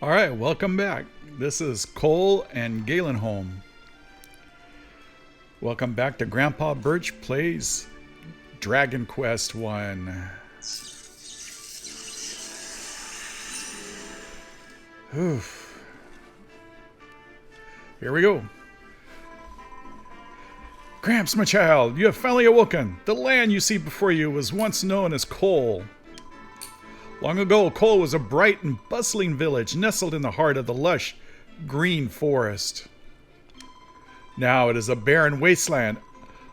All right, welcome back. This is Cole and Galenholm. Welcome back to Grandpa Burch Plays Dragon Quest 1. Oof. Here we go. Gramps, my child, you have finally awoken. The land you see before you was once known as Cole. Long ago, Cole was a bright and bustling village nestled in the heart of the lush, green forest. Now it is a barren wasteland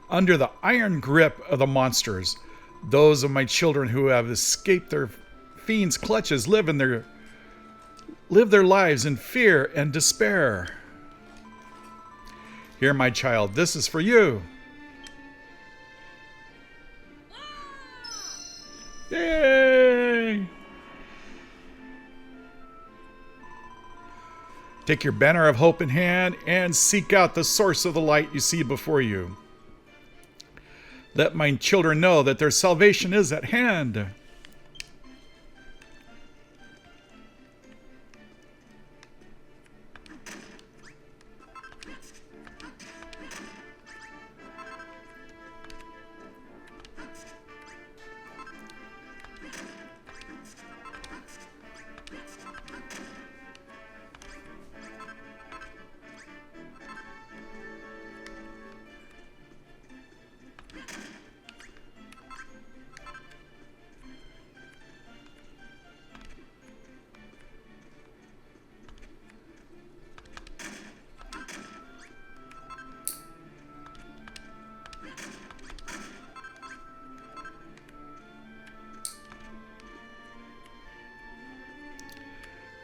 under the iron grip of the monsters. Those of my children who have escaped their fiends' clutches live their lives in fear and despair. Here, my child, this is for you. Yay! Take your banner of hope in hand and seek out the source of the light you see before you. Let my children know that their salvation is at hand.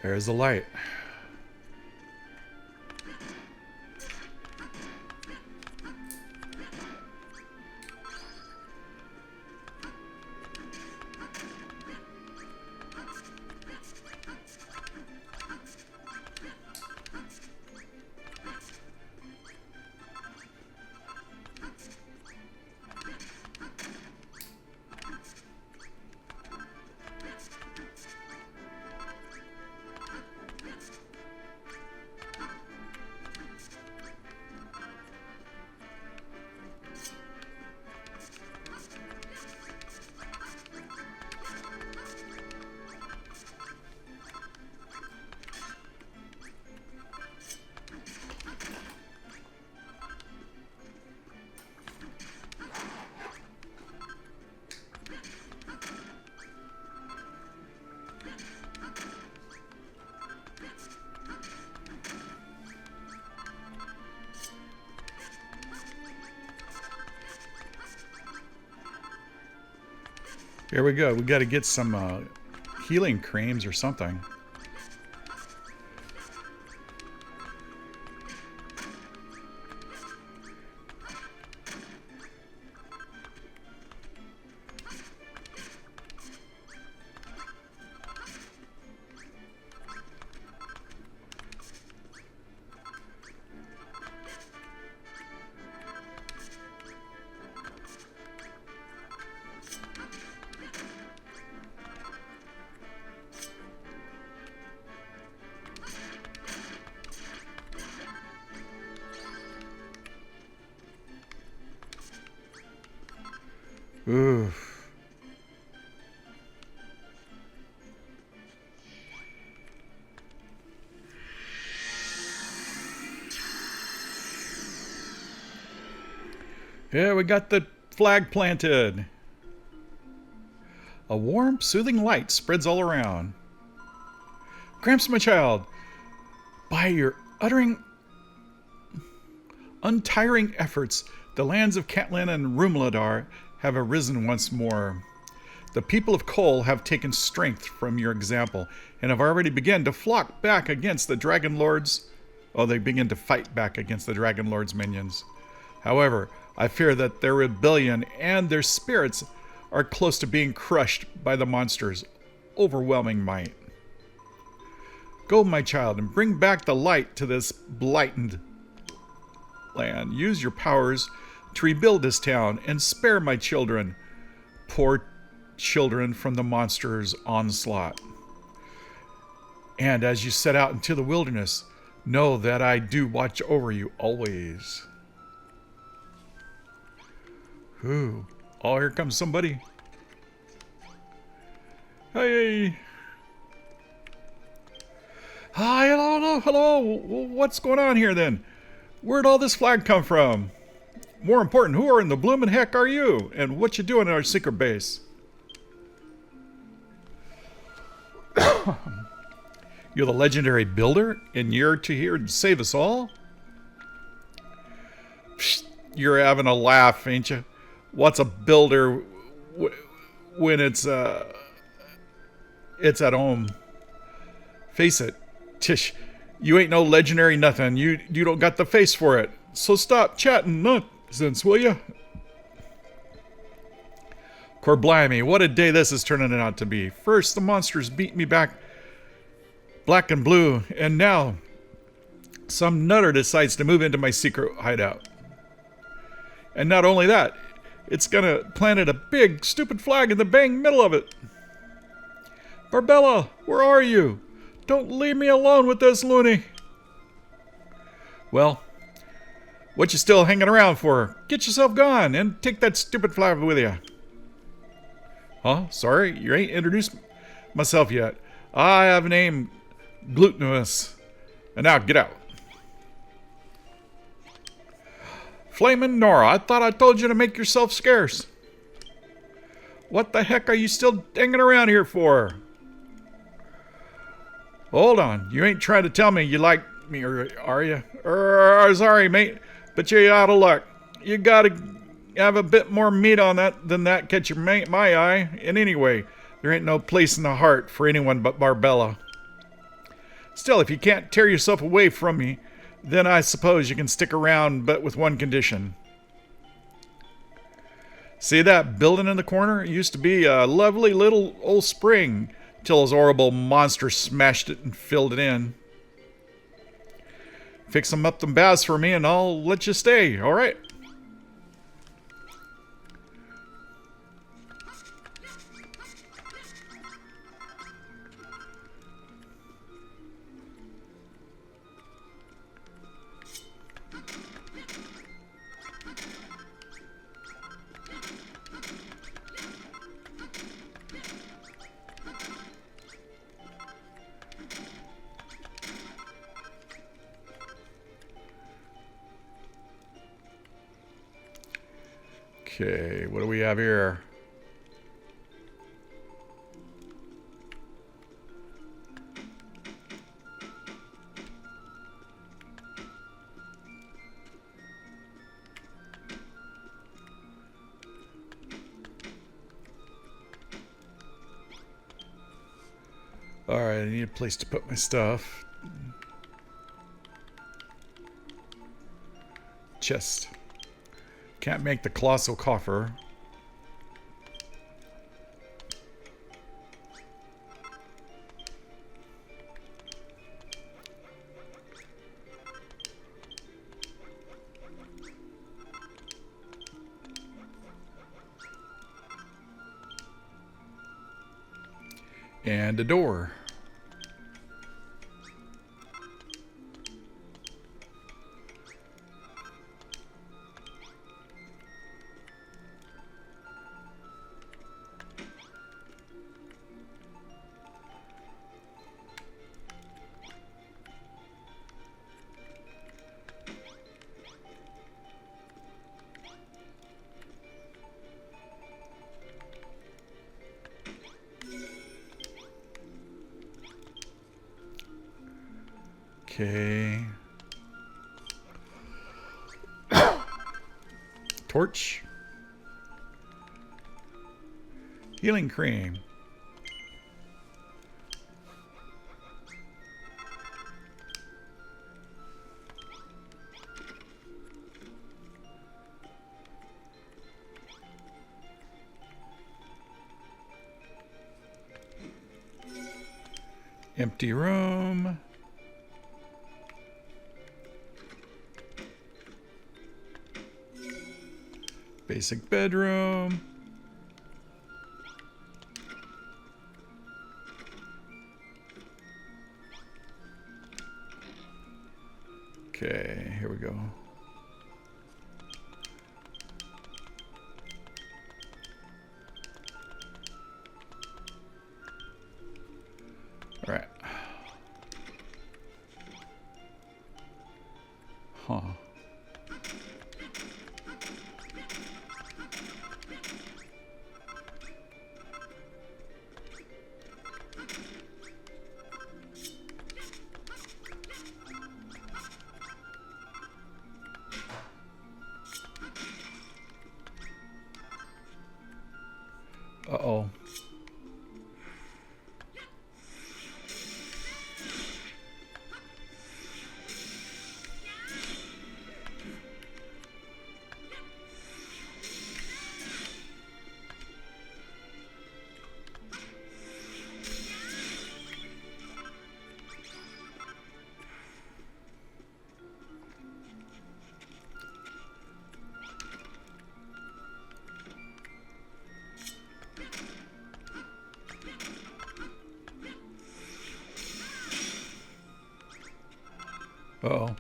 There's the light. Here we go. We got to get some healing creams or something. Oof. Yeah, we got the flag planted. A warm, soothing light spreads all around. Gramps, my child, by your untiring efforts, the lands of Catlin and Rumladar have arisen once more. The people of Cole have taken strength from your example and have already begun to flock back against the Dragon Lord's... Oh, they begin to fight back against the Dragon Lord's minions. However, I fear that their rebellion and their spirits are close to being crushed by the monster's overwhelming might. Go, my child, and bring back the light to this blighted land. Use your powers to rebuild this town and spare my children, poor children, from the monster's onslaught. And as you set out into the wilderness, know that I do watch over you always. Ooh. Oh, here comes somebody. Hey. Hi, hello. What's going on here then? Where'd all this flag come from? More important, who in the bloomin' heck are you? And what you doing in our secret base? You're the legendary builder, and you're here to save us all? Psst, you're having a laugh, ain't you? What's a builder when it's at home? Face it, Tish, you ain't no legendary nothing. You don't got the face for it. So stop chatting nonsense, will ya? Corblimey, what a day this is turning out to be. First, the monsters beat me back black and blue, and now some nutter decides to move into my secret hideout. And not only that, it's gonna planted a big, stupid flag in the bang middle of it. Barbella, where are you? Don't leave me alone with this loony. Well, what you still hanging around for? Get yourself gone and take that stupid flag with you. Huh? Sorry, you ain't introduced myself yet. I have a name, Glutinous. And now get out. Flamin' Nora, I thought I told you to make yourself scarce. What the heck are you still hanging around here for? Hold on, you ain't trying to tell me you like me, are you? Sorry, mate, but you're out of luck. You gotta have a bit more meat on that than that catch my eye. And anyway, there ain't no place in the heart for anyone but Barbella. Still, if you can't tear yourself away from me, then I suppose you can stick around, but with one condition. See that building in the corner? It used to be a lovely little old spring, till those horrible monsters smashed it and filled it in. Fix them up them baths for me and I'll let you stay, alright? Okay, what do we have here? Alright, I need a place to put my stuff. Chest. Can't make the colossal coffer. And a door. Okay. Torch. Healing cream. Empty room. Basic bedroom. Okay, here we go. All right. Huh. Uh-oh. Uh-oh.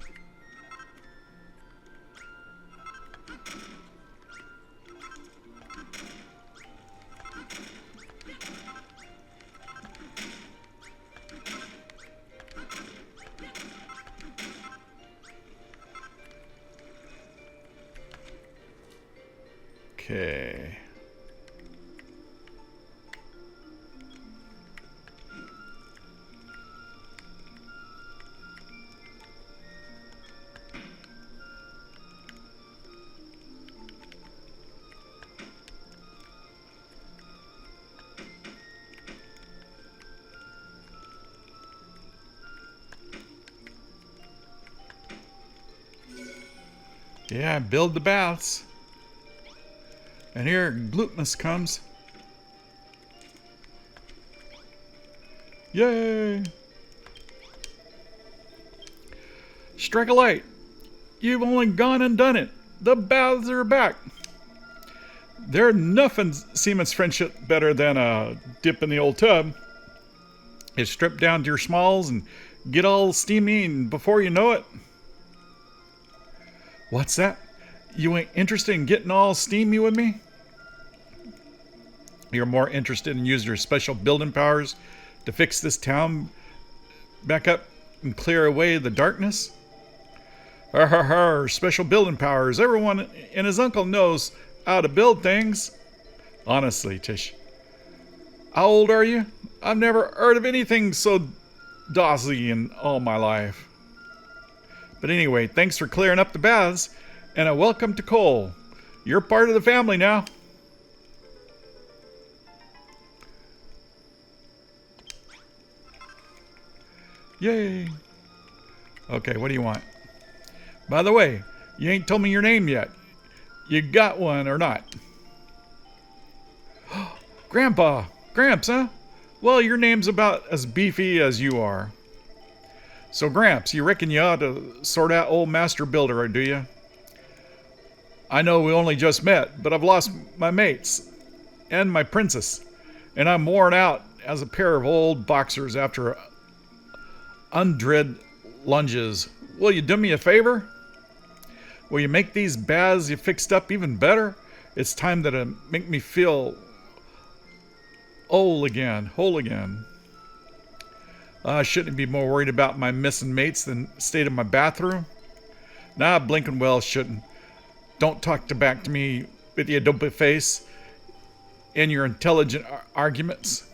Okay. Yeah, build the baths. And here glutenous comes. Yay! Strike a light. You've only gone and done it. The baths are back. There's nothing seems friendship better than a dip in the old tub. You strip down to your smalls and get all steamy, and before you know it... What's that? You ain't interested in getting all steamy with me? You're more interested in using your special building powers to fix this town back up and clear away the darkness? Har har har, special building powers. Everyone and his uncle knows how to build things. Honestly, Tish. How old are you? I've never heard of anything so dossy in all my life. But anyway, thanks for clearing up the baths, and a welcome to Cole. You're part of the family now. Yay. Okay, what do you want? By the way, you ain't told me your name yet. You got one or not? Grandpa! Gramps, huh? Well, your name's about as beefy as you are. So, Gramps, you reckon you ought to sort out old Master Builder, do you? I know we only just met, but I've lost my mates and my princess, and I'm worn out as a pair of old boxers after undread lunges. Will you do me a favor? Will you make these baths you fixed up even better? It's time that it make me feel whole again. I shouldn't be more worried about my missing mates than the state of my bathroom. Nah, blinking well shouldn't. Don't talk back to me with your dopey face and your intelligent arguments.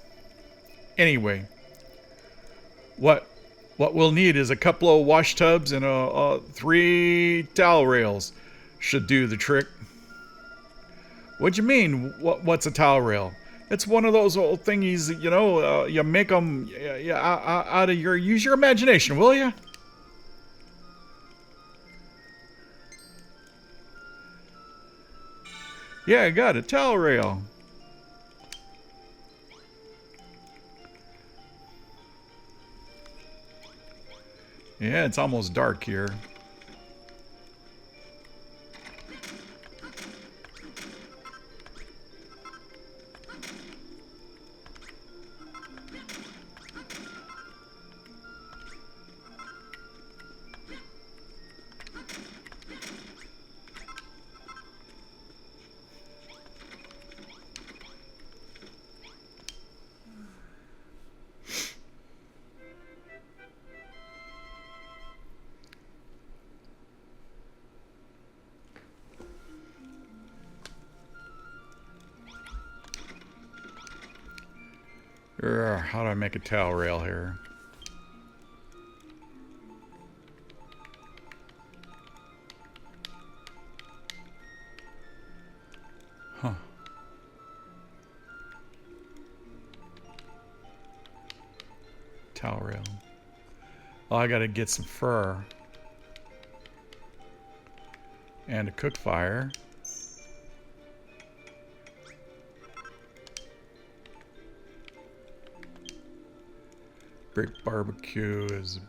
Anyway, what we'll need is a couple of wash tubs and 3 towel rails. Should do the trick. What you mean? What's a towel rail? It's one of those old thingies, you know, you make them out of use your imagination, will you? Yeah, I got a towel rail. Yeah, it's almost dark here. How do I make a tail rail here? Huh. Tail rail. Oh, I gotta get some fur. And a cook fire. Brick barbecue is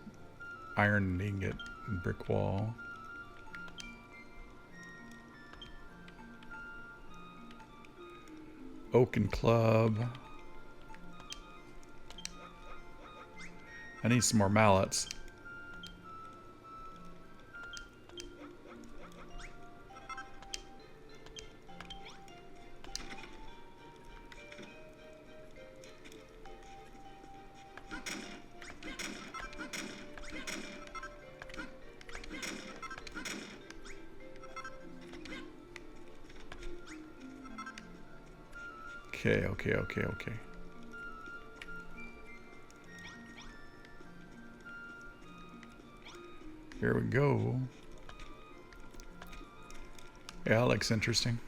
iron ingot and brick wall. Oaken club. I need some more mallets. Okay. Here we go. Yeah, that looks interesting.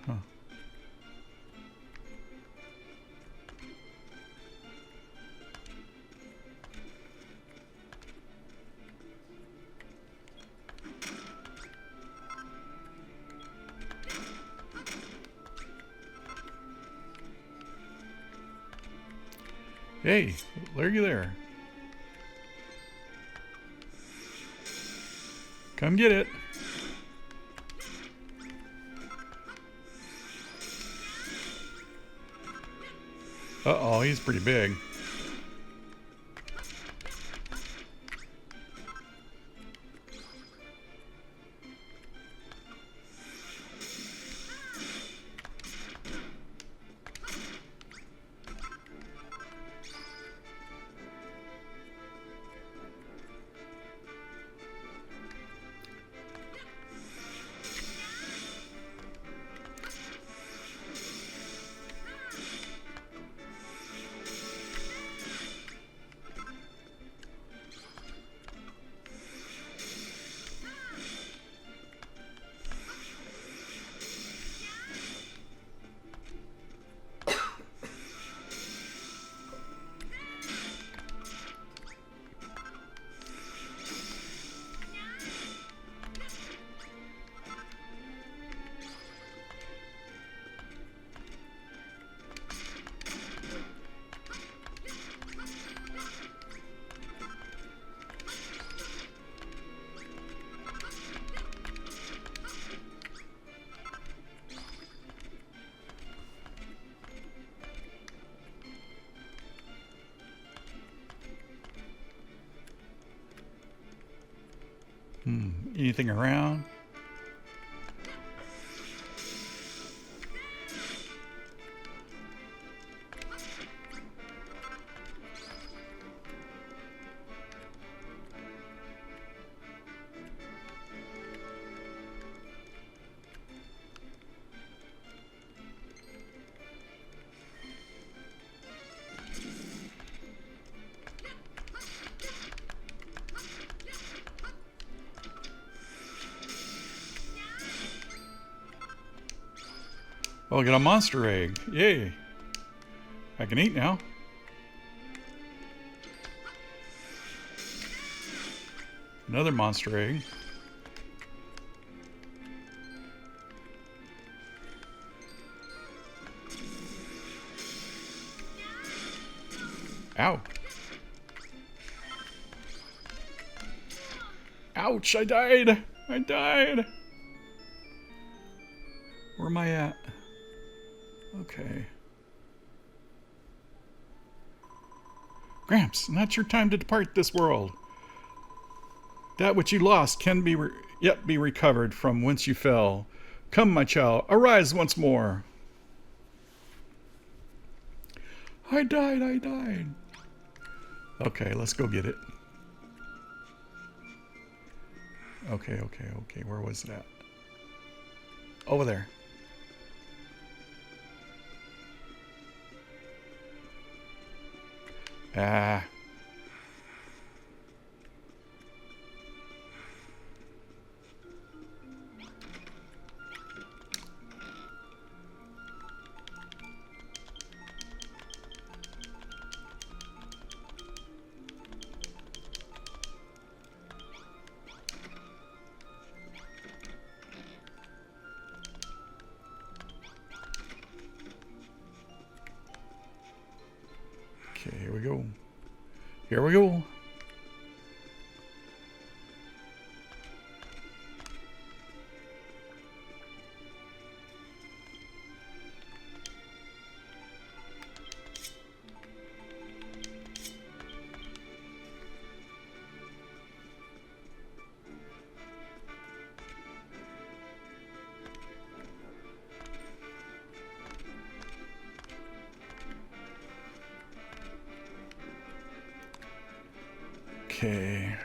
Huh. Hey, looky there. Come get it. Uh-oh, he's pretty big. Anything around? Oh, I got a monster egg. Yay. I can eat now. Another monster egg. Ow. Ouch, I died. I died. Where am I at? Okay. Gramps, not your time to depart this world. That which you lost can yet be recovered from whence you fell. Come, my child, arise once more. I died. Okay, let's go get it. Okay. Where was it at? Over there. Ah. Okay, here we go. Here we go. Okay.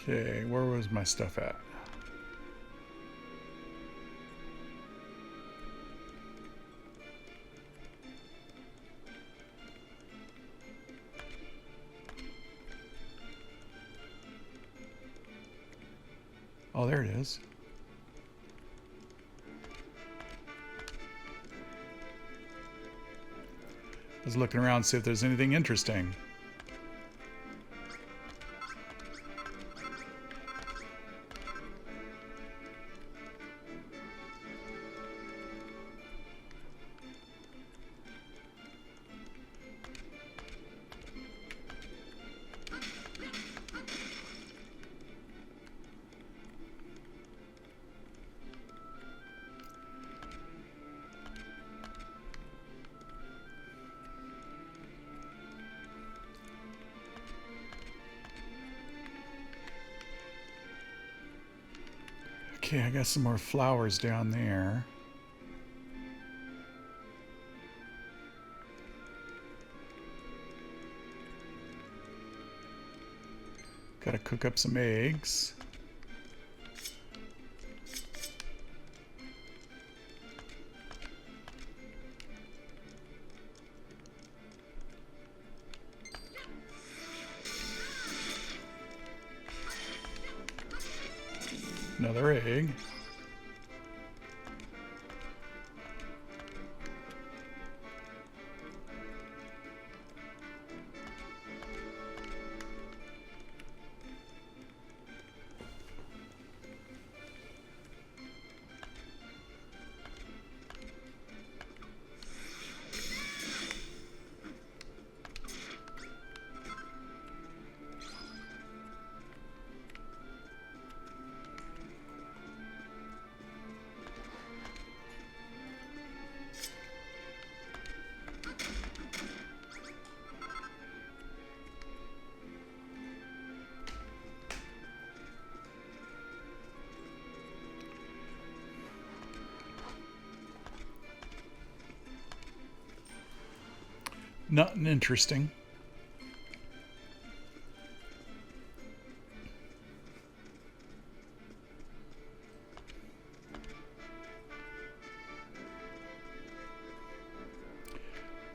Okay, where was my stuff at? Oh, there it is. I was looking around to see if there's anything interesting. Okay, I got some more flowers down there. Gotta cook up some eggs. Another egg. Nothing interesting.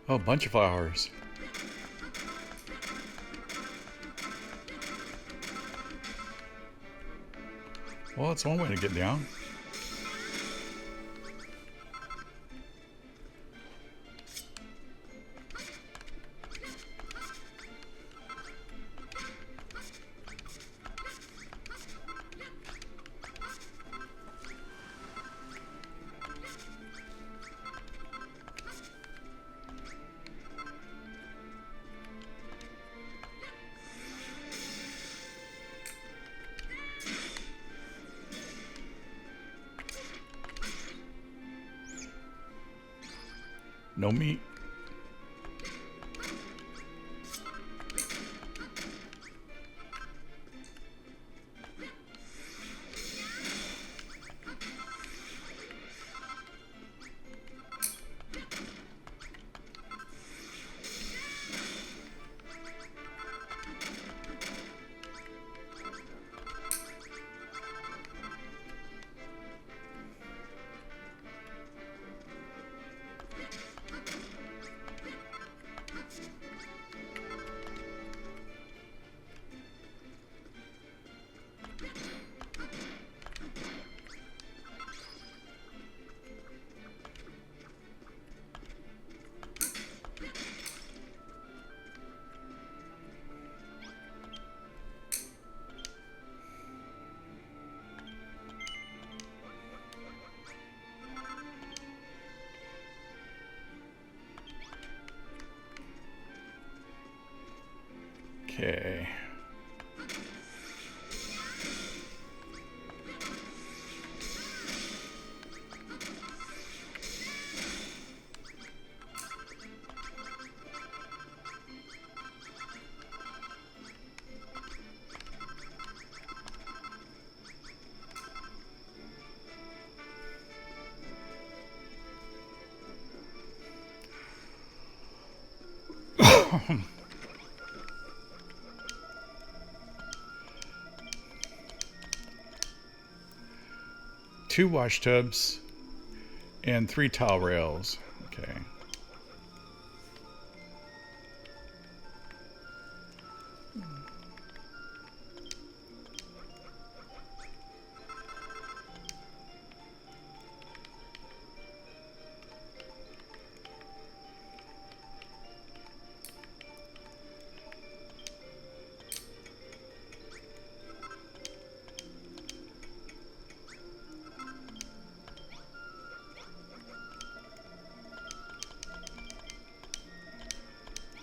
Oh, a bunch of flowers. Well, that's one way to get down. No meat. Okay. Two wash tubs and 3 towel rails. Okay.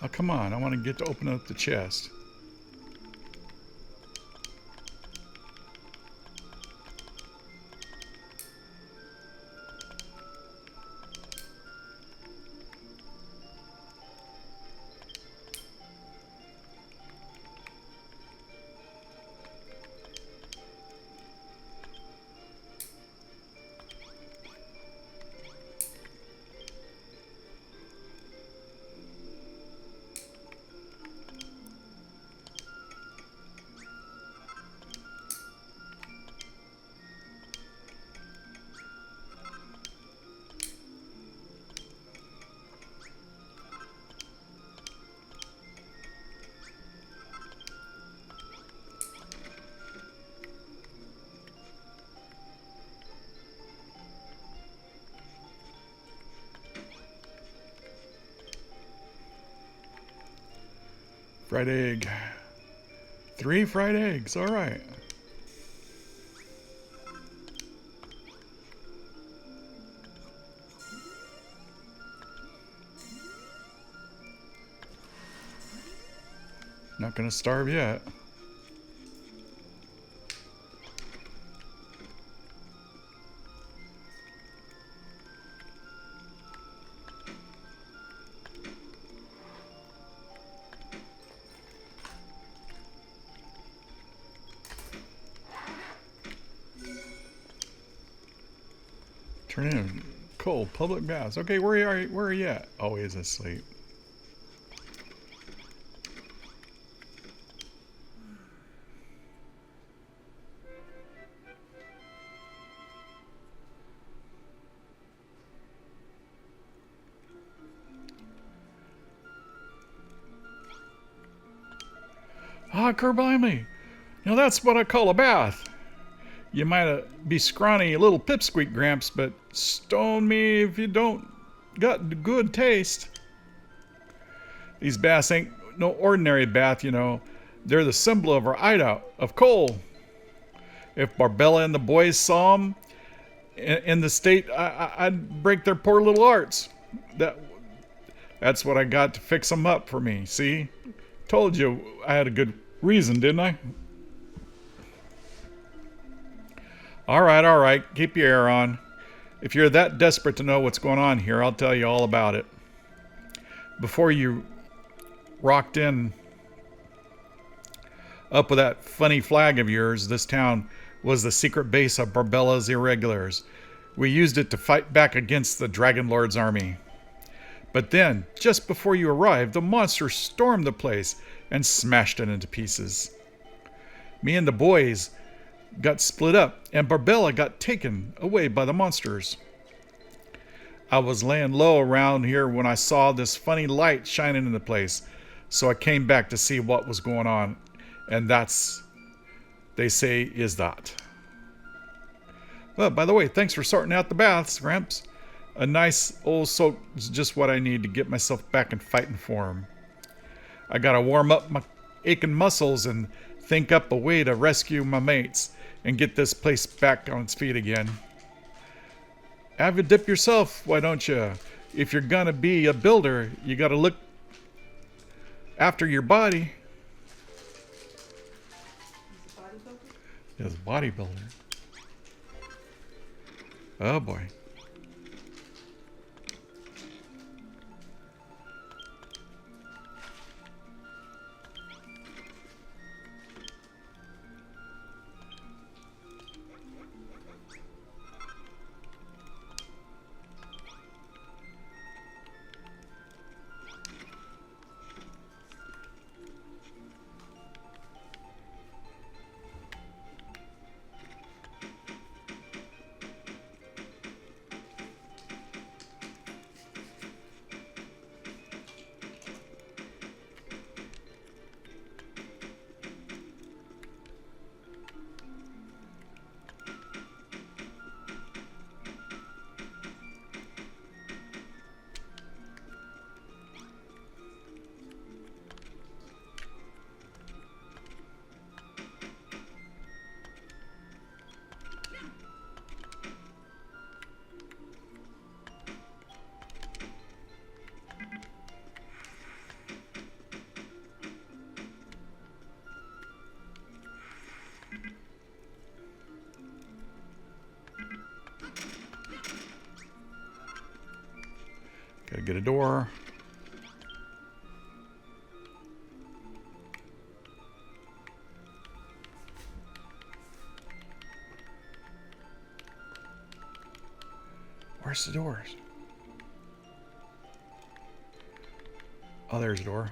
Oh, come on. I want to get to open up the chest. Fried egg. 3 fried eggs. All right. Not gonna starve yet. Turn in cold public baths. Okay, where are you at? Always asleep. Ah, Kerblimey. Now that's what I call a bath. You might be scrawny little pipsqueak, Gramps, but stone me if you don't got good taste. These baths ain't no ordinary bath, you know. They're the symbol of our hideout, of coal. If Barbella and the boys saw 'em in the state, I'd break their poor little hearts. That's what I got to fix 'em up for me, see? Told you I had a good reason, didn't I? All right. Keep your air on. If you're that desperate to know what's going on here, I'll tell you all about it. Before you rocked in up with that funny flag of yours, this town was the secret base of Barbella's irregulars. We used it to fight back against the Dragon Lord's army. But then, just before you arrived, the monster stormed the place and smashed it into pieces. Me and the boys got split up, and Barbella got taken away by the monsters. I was laying low around here when I saw this funny light shining in the place, so I came back to see what was going on, and that's, they say, is that. Well, by the way, thanks for sorting out the baths, Gramps. A nice old soak is just what I need to get myself back in fighting form. I gotta warm up my aching muscles and think up a way to rescue my mates and get this place back on its feet again. Have a dip yourself, why don't you? If you're gonna be a builder, you gotta look after your body. He's a bodybuilder. Oh boy. Gotta get a door. Where's the doors? Oh, there's a door.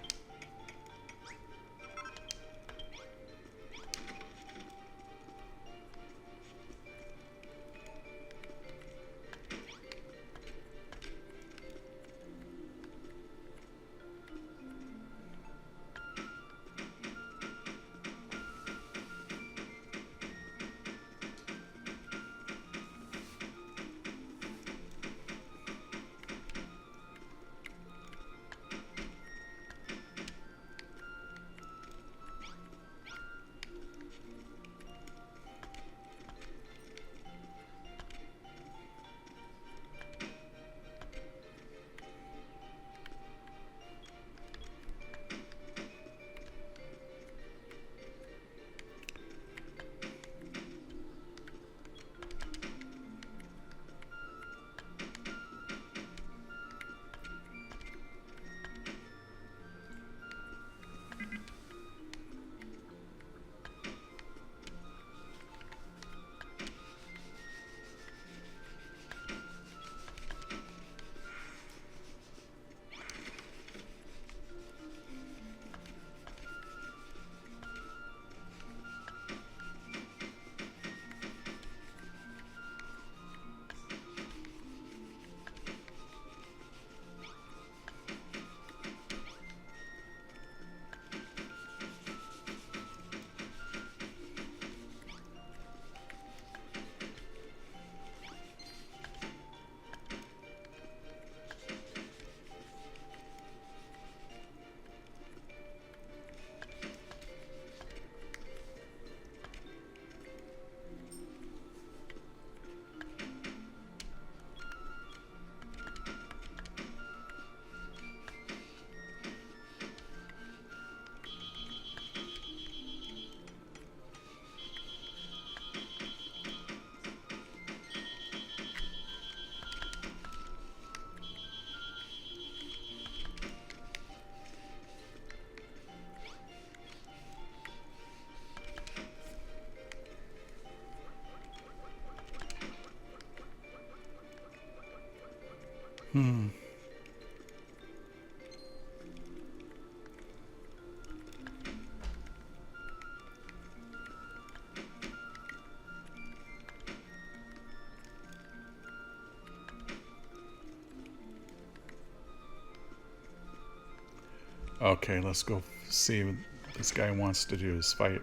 Okay, let's go see what this guy wants to do, is fight.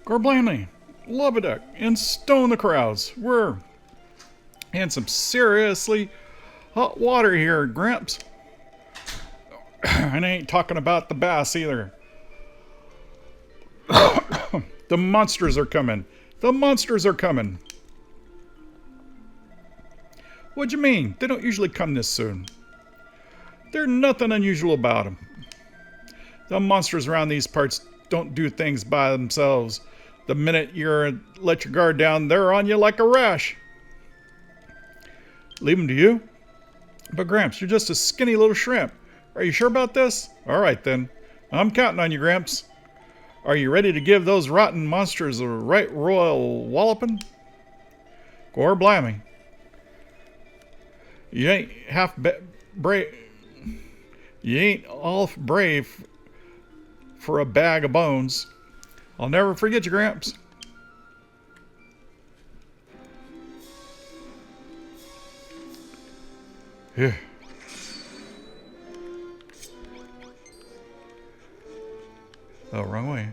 Gorblamley, Loveduck, and stone the crowds. We're in some seriously hot water here, Gramps. And I ain't talking about the bass either. The monsters are coming. The monsters are coming. What do you mean? They don't usually come this soon. There's nothing unusual about them. The monsters around these parts don't do things by themselves. The minute you let your guard down, they're on you like a rash. Leave them to you? But Gramps, you're just a skinny little shrimp. Are you sure about this? All right then. I'm counting on you, Gramps. Are you ready to give those rotten monsters a right royal walloping? Gorblammy. You ain't half brave. You ain't all brave for a bag of bones. I'll never forget you, Gramps. Yeah. Oh, wrong way.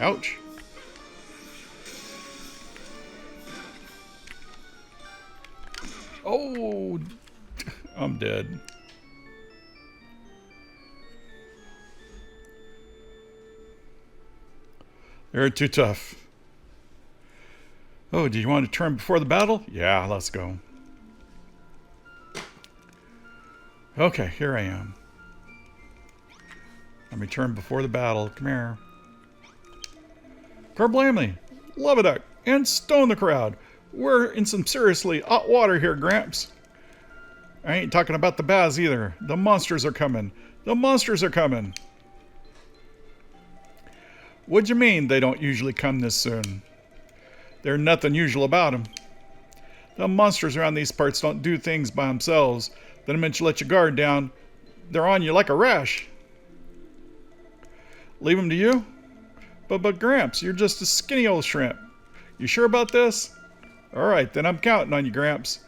Ouch. Oh, I'm dead. They're too tough. Oh, do you want to turn before the battle? Yeah, let's go. Okay, here I am. Let me turn before the battle. Come here. Gorblamley, Loveduck, and stone the crowd. We're in some seriously hot water here, Gramps. I ain't talking about the baths either. The monsters are coming. The monsters are coming. What do you mean they don't usually come this soon? There's nothing usual about them. The monsters around these parts don't do things by themselves. The minute you let your guard down, they're on you like a rash. Leave them to you? But Gramps, you're just a skinny old shrimp. You sure about this? All right, then I'm counting on you, Gramps.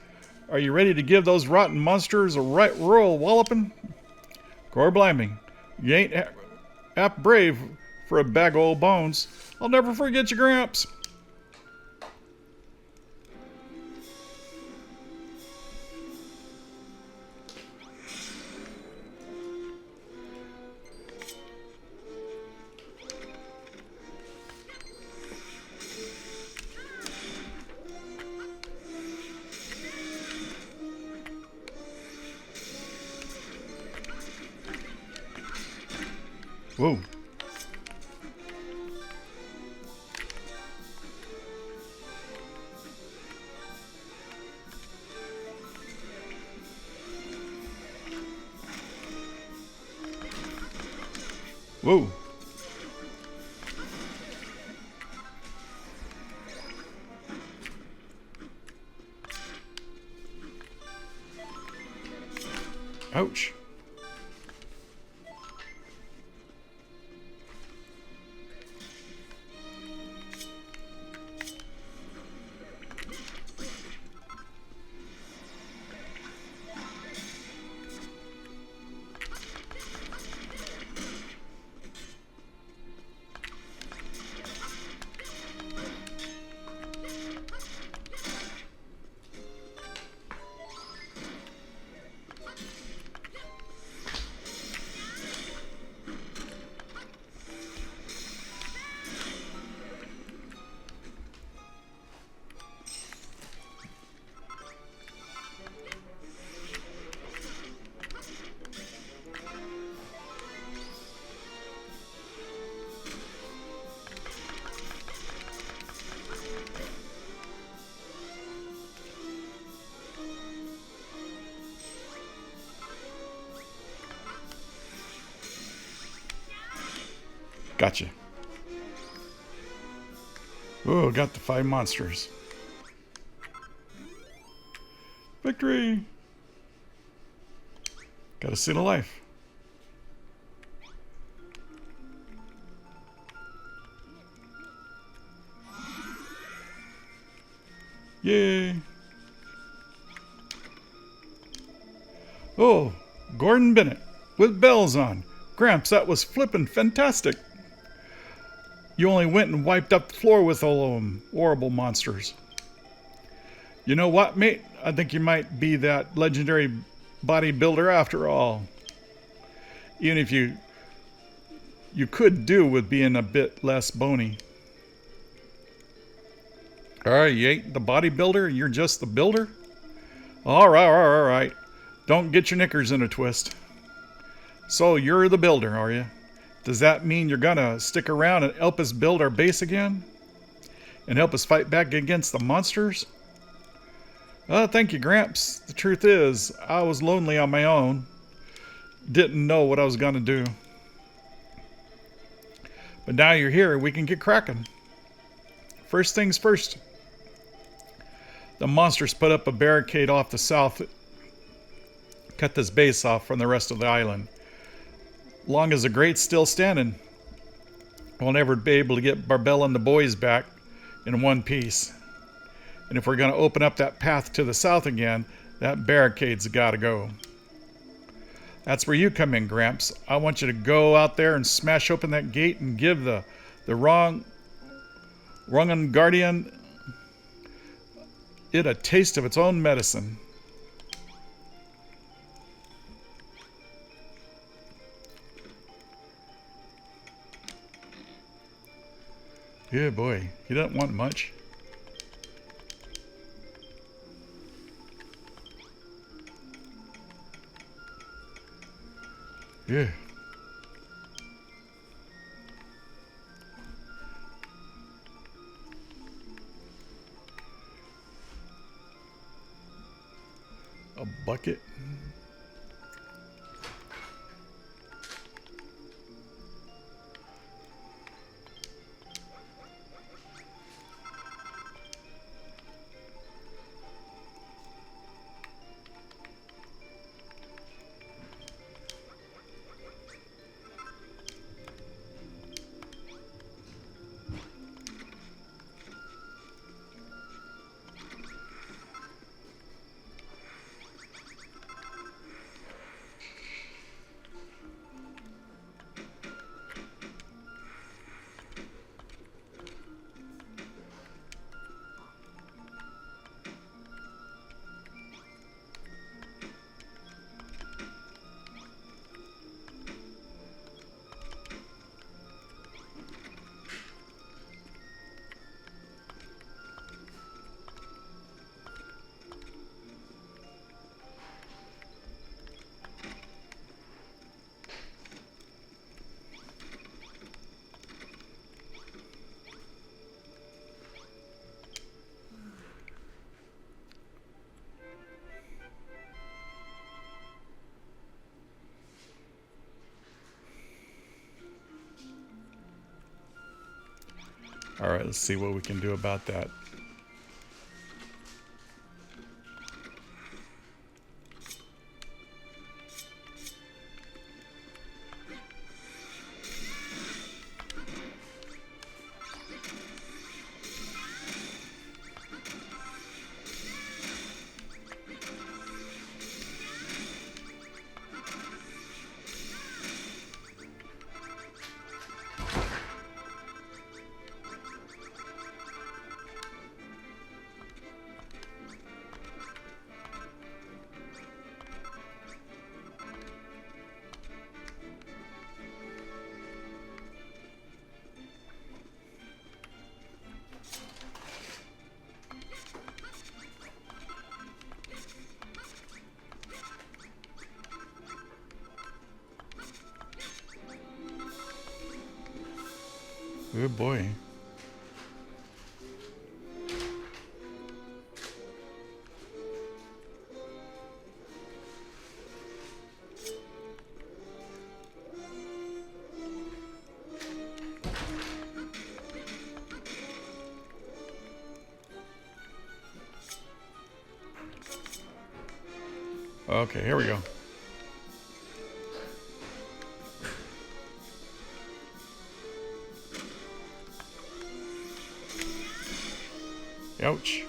Are you ready to give those rotten monsters a right royal walloping? Gorblammy, you ain't half brave for a bag of old bones. I'll never forget you, Gramps. Whoa. Whoa. Ouch. Gotcha. Oh, got the 5 monsters. Victory! Got a seal of life. Yay! Oh, Gordon Bennett with bells on. Gramps, that was flippin' fantastic. You only went and wiped up the floor with all of them horrible monsters. You know what, mate? I think you might be that legendary bodybuilder after all. Even if you could do with being a bit less bony. Alright, you ain't the bodybuilder, you're just the builder? Alright. Don't get your knickers in a twist. So you're the builder, are you? Does that mean you're gonna stick around and help us build our base again? And help us fight back against the monsters? Thank you, Gramps. The truth is, I was lonely on my own. Didn't know what I was gonna do. But now you're here, we can get cracking. First things first. The monsters put up a barricade off the south. Cut this base off from the rest of the island. Long as the Great's still standing, we'll never be able to get Barbell and the boys back in one piece. And if we're going to open up that path to the south again, that barricade's got to go. That's where you come in, Gramps. I want you to go out there and smash open that gate and give the wrong Guardian it a taste of its own medicine. Yeah, boy. He doesn't want much. Yeah. A bucket. All right, let's see what we can do about that. Good boy. Okay, here we go. Ouch.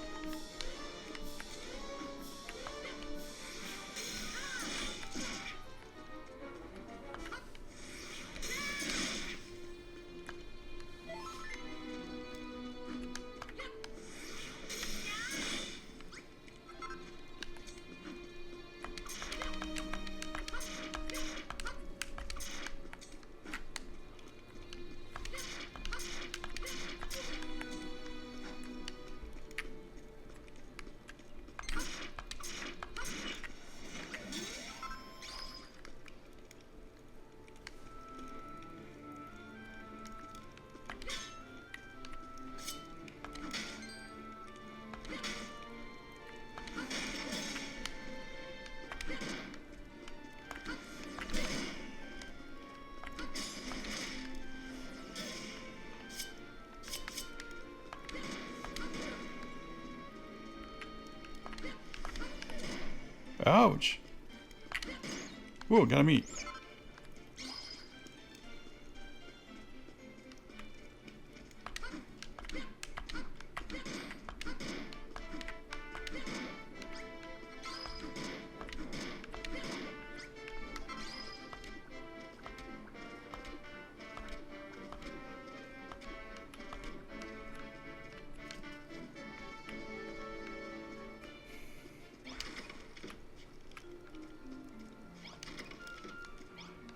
Ouch. Ooh, got a meat.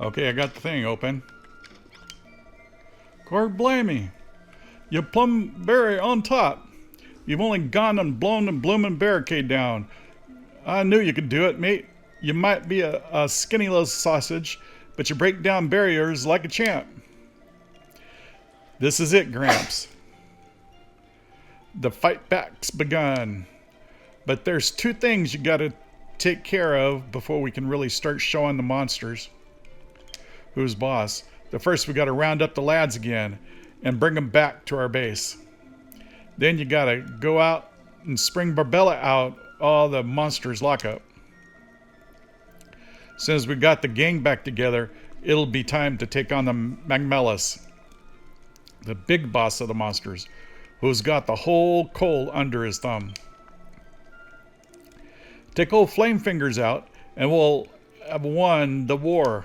Okay, I got the thing open. Lord blamey. You plumb berry on top. You've only gone and blown the bloomin' barricade down. I knew you could do it, mate. You might be a skinny little sausage, but you break down barriers like a champ. This is it, Gramps. The fight back's begun. But there's two things you gotta take care of before we can really start showing the monsters who's boss. The first, we gotta round up the lads again and bring them back to our base. Then you gotta go out and spring Barbella out all the monsters lockup. As soon as we got the gang back together, it'll be time to take on the Magmelus, the big boss of the monsters, who's got the whole coal under his thumb. Take old Flame Fingers out, and we'll have won the war.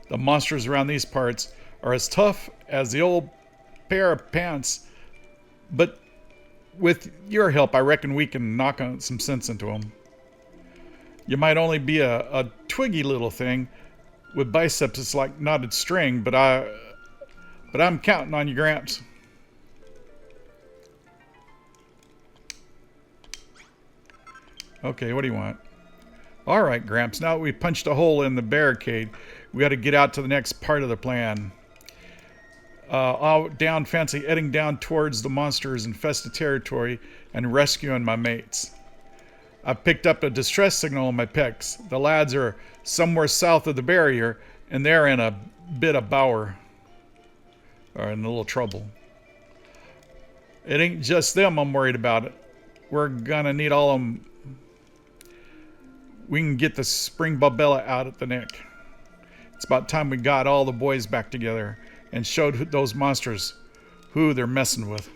The monsters around these parts are as tough as the old pair of pants, but with your help, I reckon we can knock on some sense into them. You might only be a twiggy little thing with biceps that's like knotted string, but I'm counting on you, Gramps. Okay, what do you want? All right, Gramps, now that we punched a hole in the barricade, we got to get out to the next part of the plan. Down Fancy, heading down towards the monsters' infested territory and rescuing my mates. I picked up a distress signal on my pecs. The lads are somewhere south of the barrier, and they're in a bit of bower. Or in a little trouble. It ain't just them I'm worried about. We're gonna need all of them. We can get the spring Barbella out at the neck. It's about time we got all the boys back together and showed those monsters who they're messing with.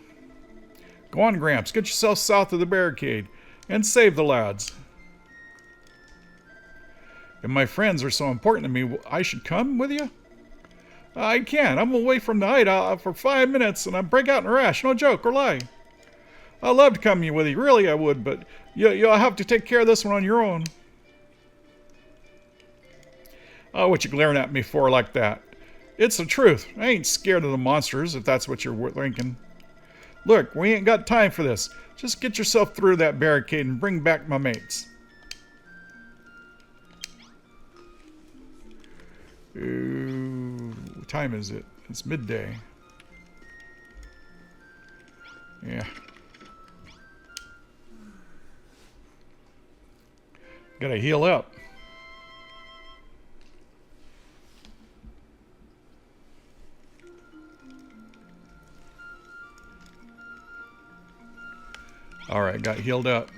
Go on, Gramps, get yourself south of the barricade and save the lads. If my friends are so important to me, I should come with you? I can't. I'm away from the hideout for 5 minutes and I break out in a rash. No joke or lie. I'd love to come with you. Really, I would, but you'll have to take care of this one on your own. Oh, what you glaring at me for like that? It's the truth. I ain't scared of the monsters, if that's what you're thinking. Look, we ain't got time for this. Just get yourself through that barricade and bring back my mates. Ooh, what time is it? It's midday. Yeah. Gotta heal up. Alright, got healed up.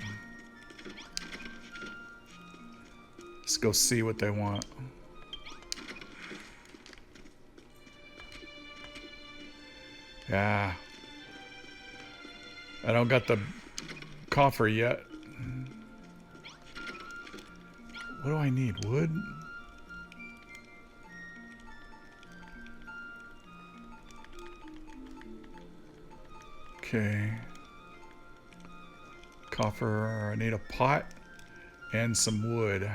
go see what they want. Yeah. I don't got the coffer yet. What do I need? Wood? Okay. Coffer. I need a pot and some wood.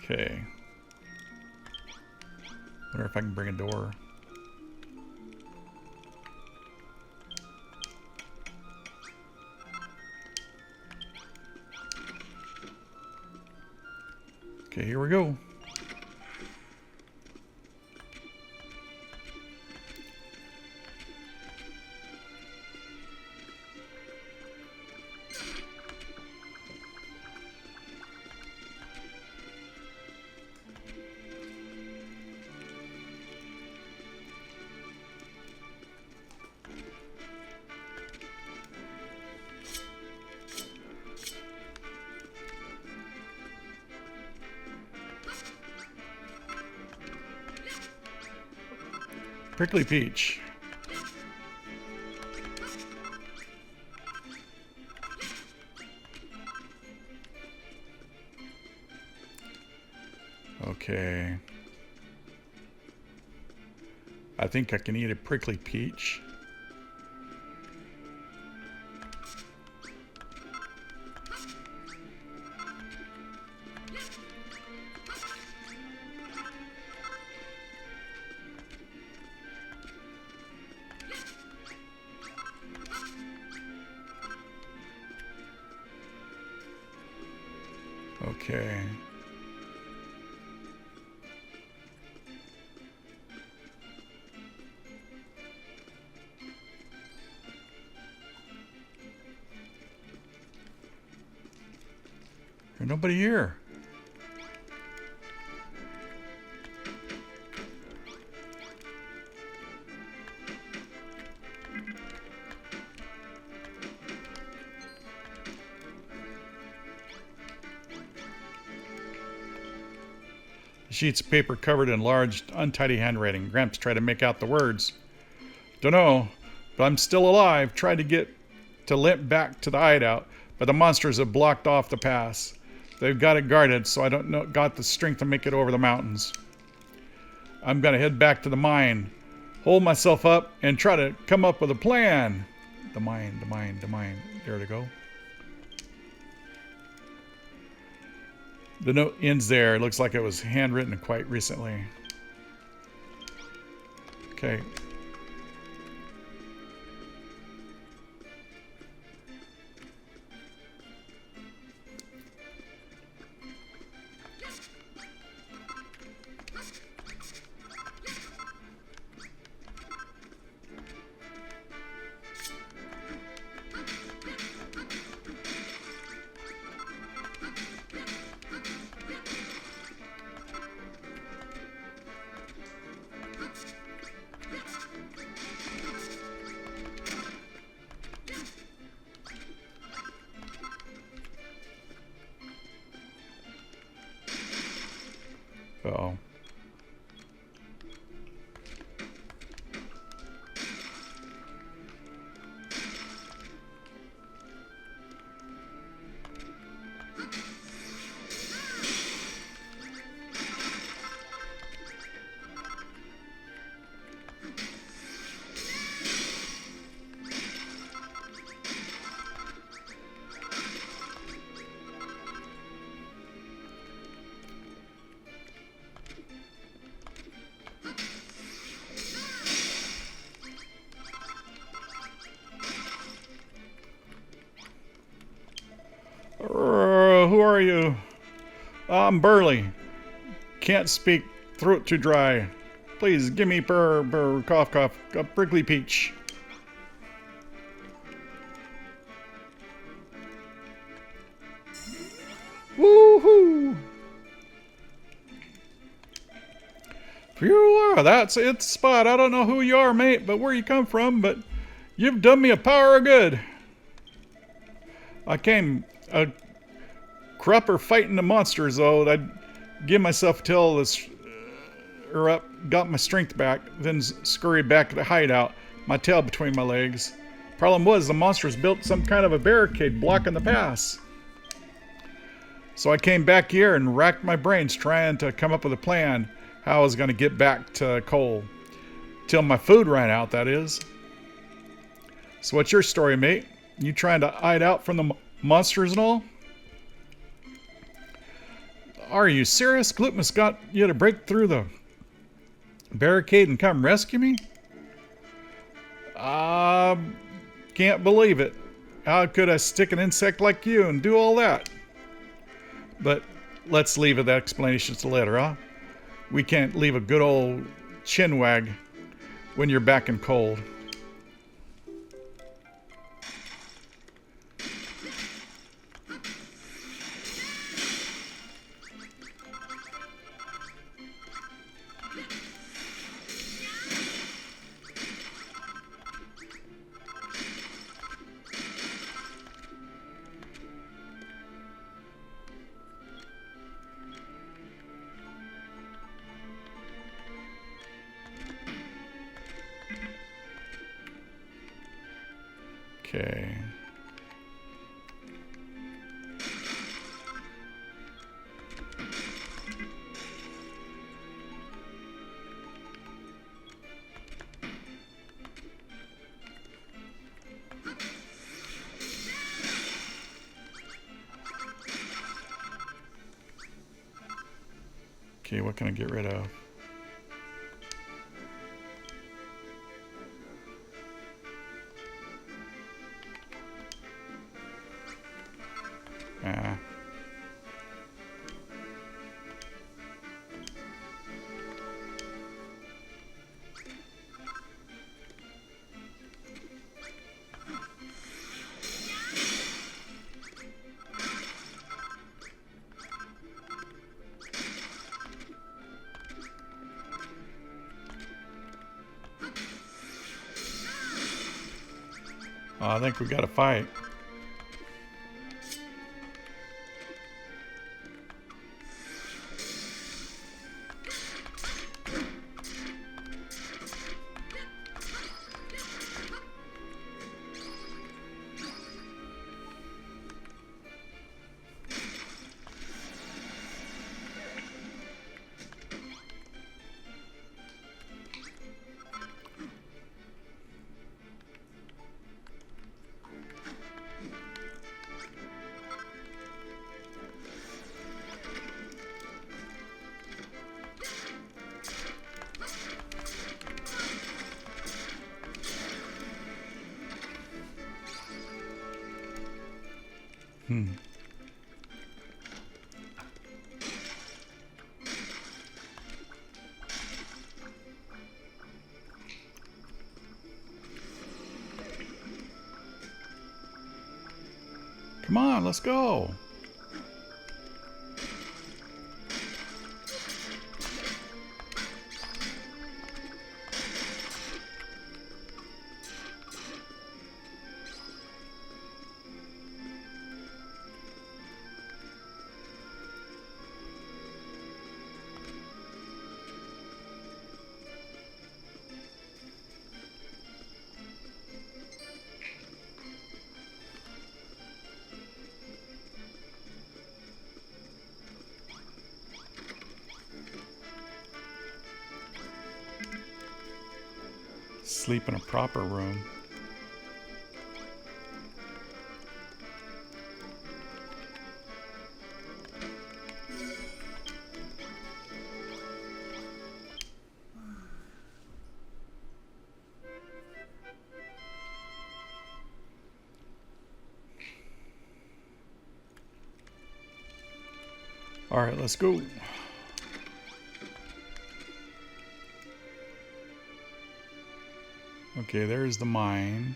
Okay. Wonder if I can bring a door. Okay, here we go. Prickly peach. Okay. I think I can eat a prickly peach. Okay. There's nobody here. Sheets of paper covered in large, untidy handwriting. Gramps tried to make out the words. Dunno, but I'm still alive. Tried to get to limp back to the hideout, but the monsters have blocked off the pass. They've got it guarded, so I don't got the strength to make it over the mountains. I'm gonna head back to the mine, hold myself up, and try to come up with a plan. The mine. There to go. The note ends there. It looks like it was handwritten quite recently. Okay. Uh-oh. Who are you? I'm Burley. Can't speak. Throat too dry. Please give me cough cough a prickly peach. Woohoo! Phew, that's its spot. I don't know who you are, mate, but where you come from, but you've done me a power of good. I came a crupper fighting the monsters, though. I'd give myself till this got my strength back, then scurried back to the hideout, my tail between my legs. Problem was, the monsters built some kind of a barricade blocking the pass. So I came back here and racked my brains trying to come up with a plan how I was going to get back to Cole. Till my food ran out, that is. So what's your story, mate? You trying to hide out from the monsters and all? Are you serious? Glutmus got you to break through the barricade and come rescue me? Can't believe it. How could I stick an insect like you and do all that? But let's leave the explanations to later, huh? We can't leave a good old chinwag when you're back in cold. Okay. Okay, what can I get rid of? I think we got to fight. Come on, let's go. Sleep in a proper room. All right, let's go. Okay, there's the mine.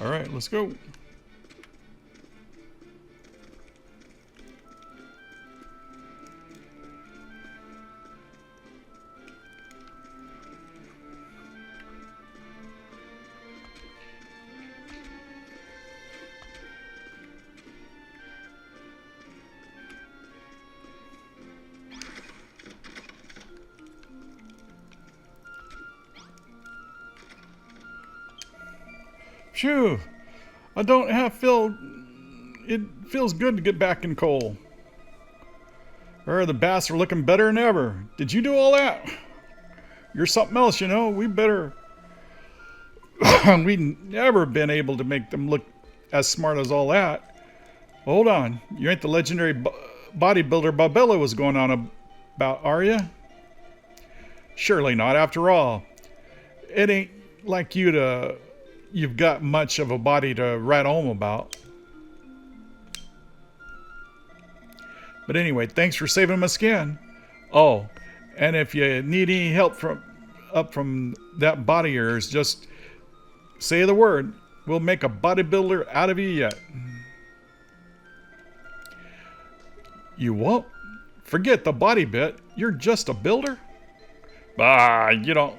All right, let's go. Phew. I don't it feels good to get back in coal. The bass are looking better than ever. Did you do all that? You're something else, you know. We'd never been able to make them look as smart as all that. Hold on. You ain't the legendary bodybuilder Barbella was going on about, are you? Surely not, after all. It ain't like you've got much of a body to write home about. But anyway, thanks for saving my skin. Oh, and if you need any help from that body of yours, just say the word. We'll make a bodybuilder out of you yet. You won't? Forget the body bit. You're just a builder? Don't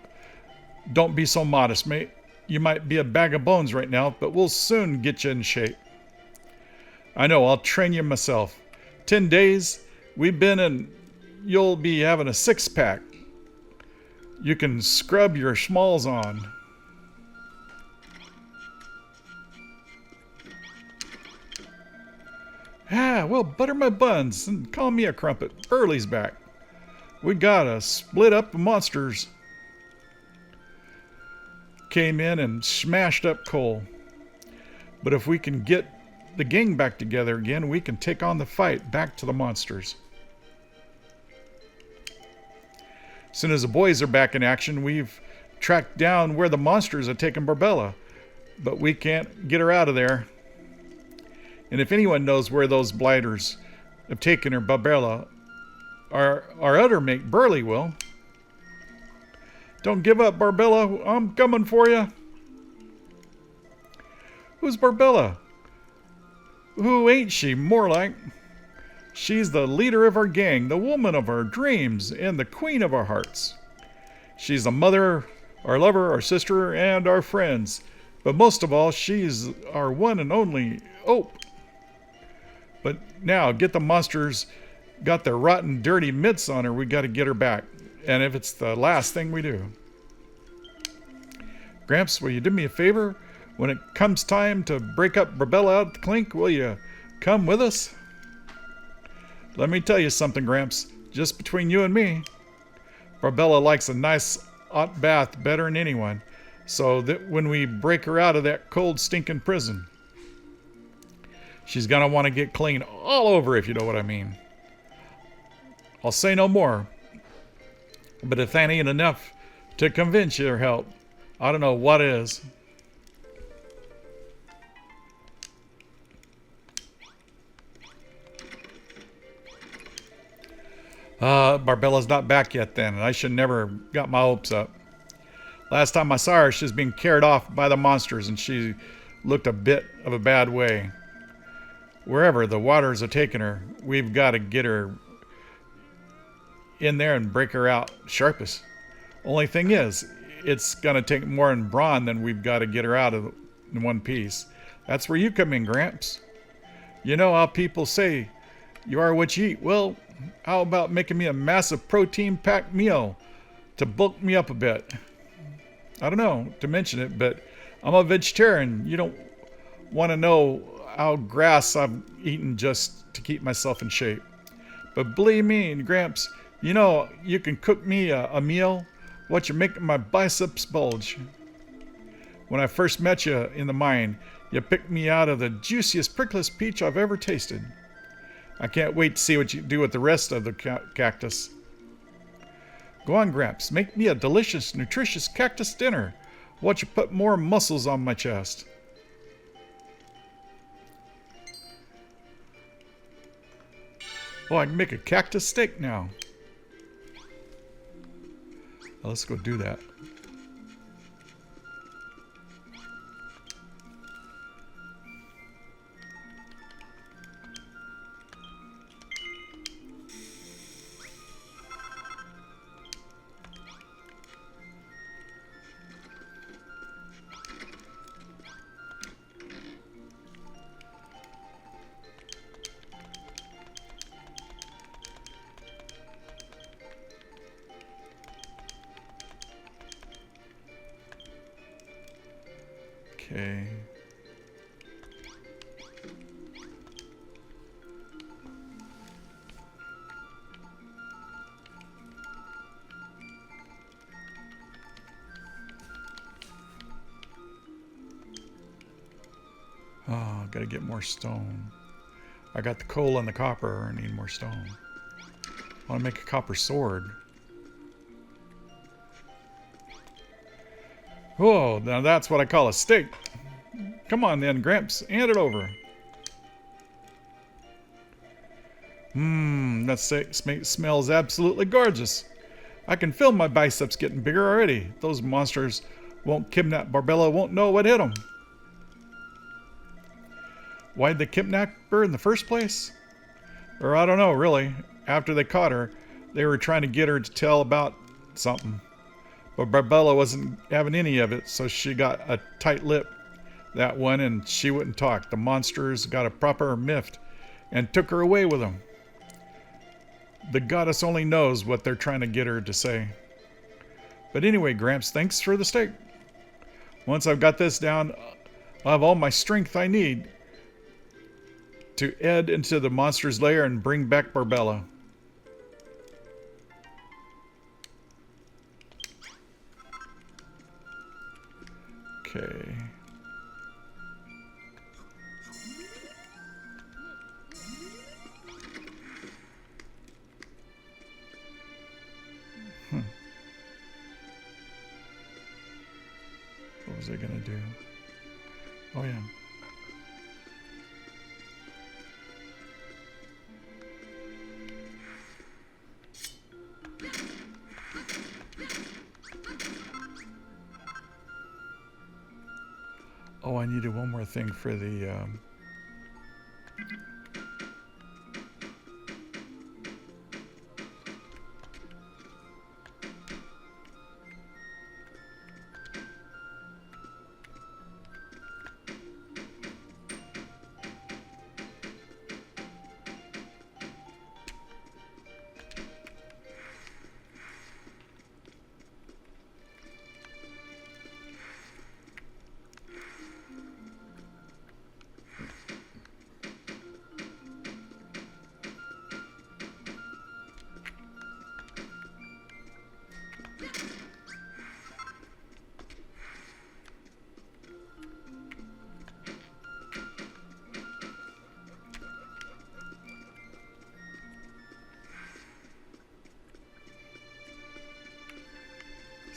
be so modest, mate. You might be a bag of bones right now, but we'll soon get you in shape. I know, I'll train you myself. 10 days, you'll be having a 6-pack. You can scrub your schmalls on. Well, butter my buns and call me a crumpet. Burley's back. We gotta split up the monsters. Came in and smashed up Cole. But if we can get the gang back together again, we can take on the fight back to the monsters. As soon as the boys are back in action, we've tracked down where the monsters have taken Barbella, but we can't get her out of there. And if anyone knows where those blighters have taken her Barbella, our other mate Burley will. Don't give up, Barbella. I'm coming for you. Who's Barbella? Who ain't she, more like? She's the leader of our gang, the woman of our dreams, and the queen of our hearts. She's the mother, our lover, our sister, and our friends. But most of all, she's our one and only hope. But now, get the monsters got their rotten, dirty mitts on her. We got to get her back. And if it's the last thing we do. Gramps, will you do me a favor? When it comes time to break up Barbella out of the clink, will you come with us? Let me tell you something, Gramps. Just between you and me, Barbella likes a nice hot bath better than anyone. So that when we break her out of that cold, stinking prison, she's gonna want to get clean all over, if you know what I mean. I'll say no more. But if that ain't enough to convince you or help, I don't know what is. Barbella's not back yet then, and I should never got my hopes up. Last time I saw her, she was being carried off by the monsters, and she looked a bit of a bad way. Wherever the waters are taking her, we've got to get her in there and break her out sharpest. Only thing is, it's going to take more than brawn than we've got to get her out of in one piece. That's where you come in, Gramps. You know how people say, you are what you eat. Well, how about making me a massive protein-packed meal to bulk me up a bit? I don't know to mention it, but I'm a vegetarian. You don't want to know how grass I've eaten just to keep myself in shape. But believe me, Gramps, you know, you can cook me a meal What you making my biceps bulge? When I first met you in the mine, you picked me out of the juiciest, prickliest peach I've ever tasted. I can't wait to see what you do with the rest of the cactus. Go on, Gramps. Make me a delicious, nutritious cactus dinner. Watch you put more muscles on my chest. Oh, I can make a cactus steak now. Well, let's go do that. Okay. Oh, gotta get more stone. I got the coal and the copper. I need more stone. I want to make a copper sword. Oh, now that's what I call a steak. Come on then, Gramps. Hand it over. That steak smells absolutely gorgeous. I can feel my biceps getting bigger already. Those monsters won't kidnap Barbella, won't know what hit them. Why'd they kidnap her in the first place? Or I don't know, really. After they caught her, they were trying to get her to tell about something. But Barbella wasn't having any of it, so she got a tight lip, that one, and she wouldn't talk. The monsters got a proper miffed and took her away with them. The goddess only knows what they're trying to get her to say. But anyway, Gramps, thanks for the steak. Once I've got this down, I'll have all my strength I need to head into the monster's lair and bring back Barbella. Okay. What was I gonna do? Oh yeah. Oh, I needed one more thing for the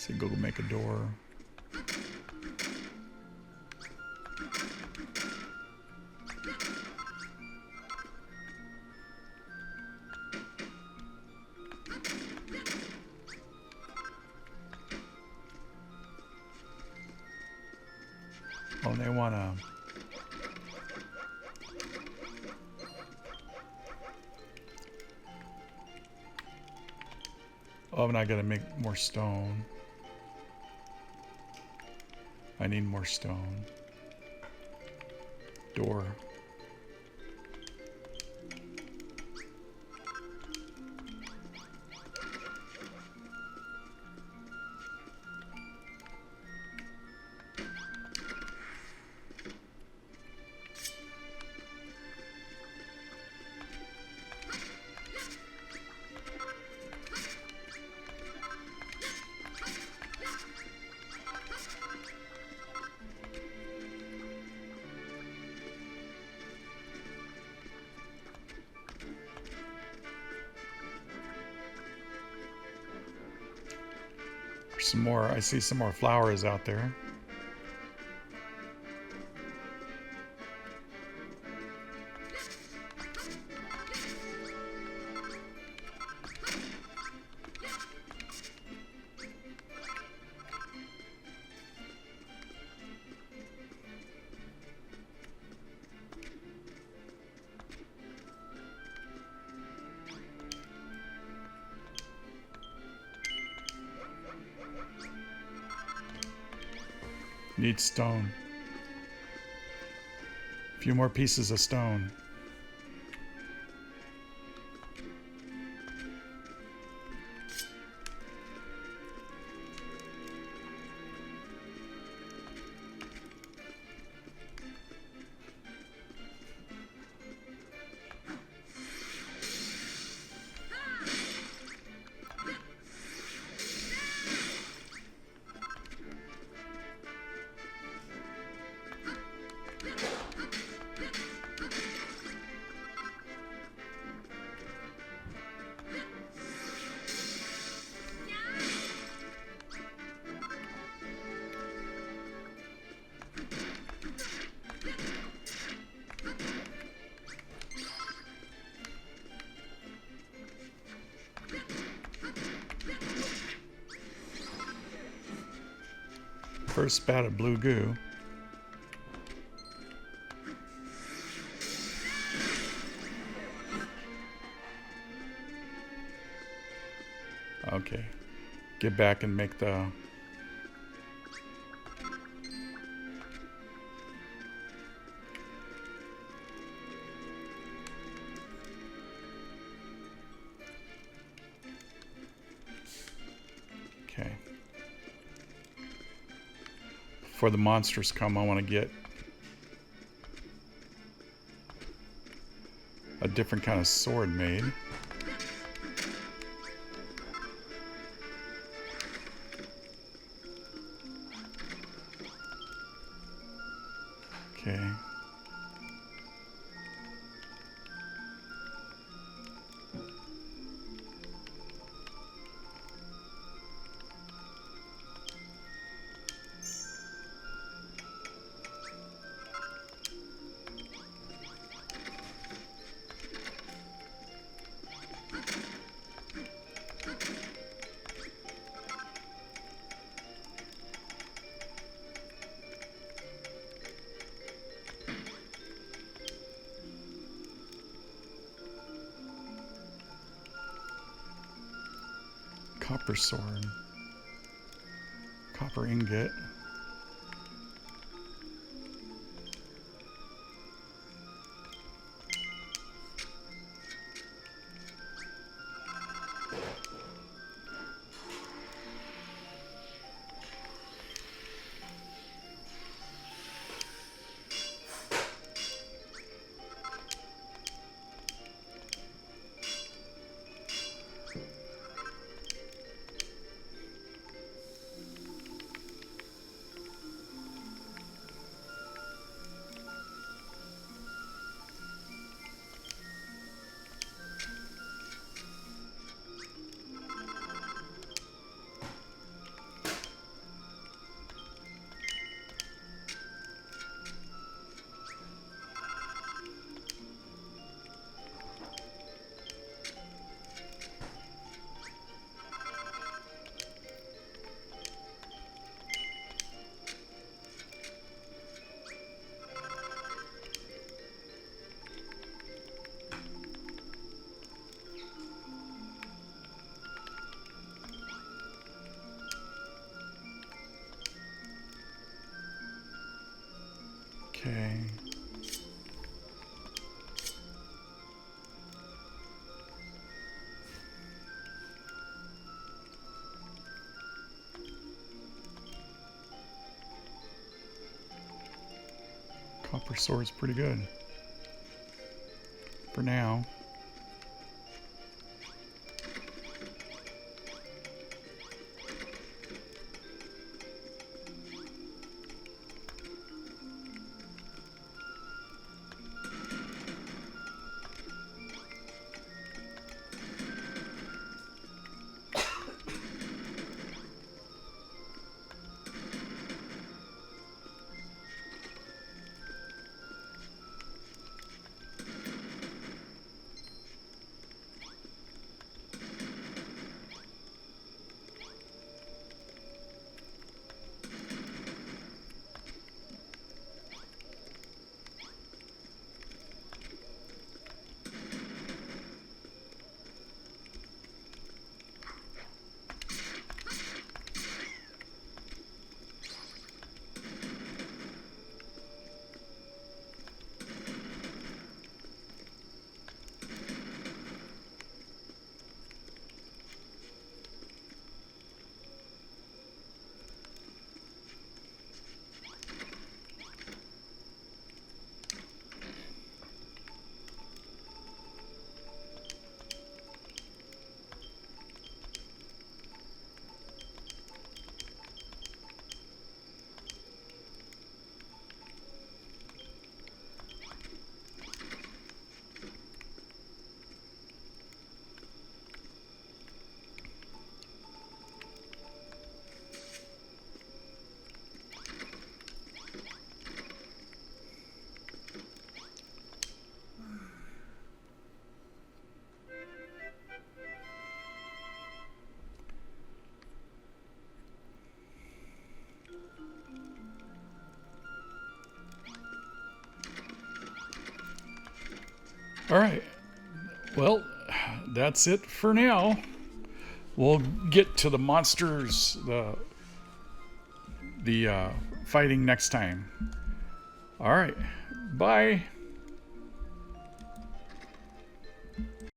see, go make a door. Oh, and they want to... Oh, and I got to make more stone. I need more stone. Door. some more. I see some more flowers out there. Need stone. A few more pieces of stone. First spat of blue goo. Okay. Get back and make the... Okay. Before the monsters come, I want to get a different kind of sword made. Okay. Copper sword. Copper ingot. Okay. Copper sword's pretty good. For now. All right. Well, that's it for now. We'll get to the monsters, the fighting next time. All right. Bye.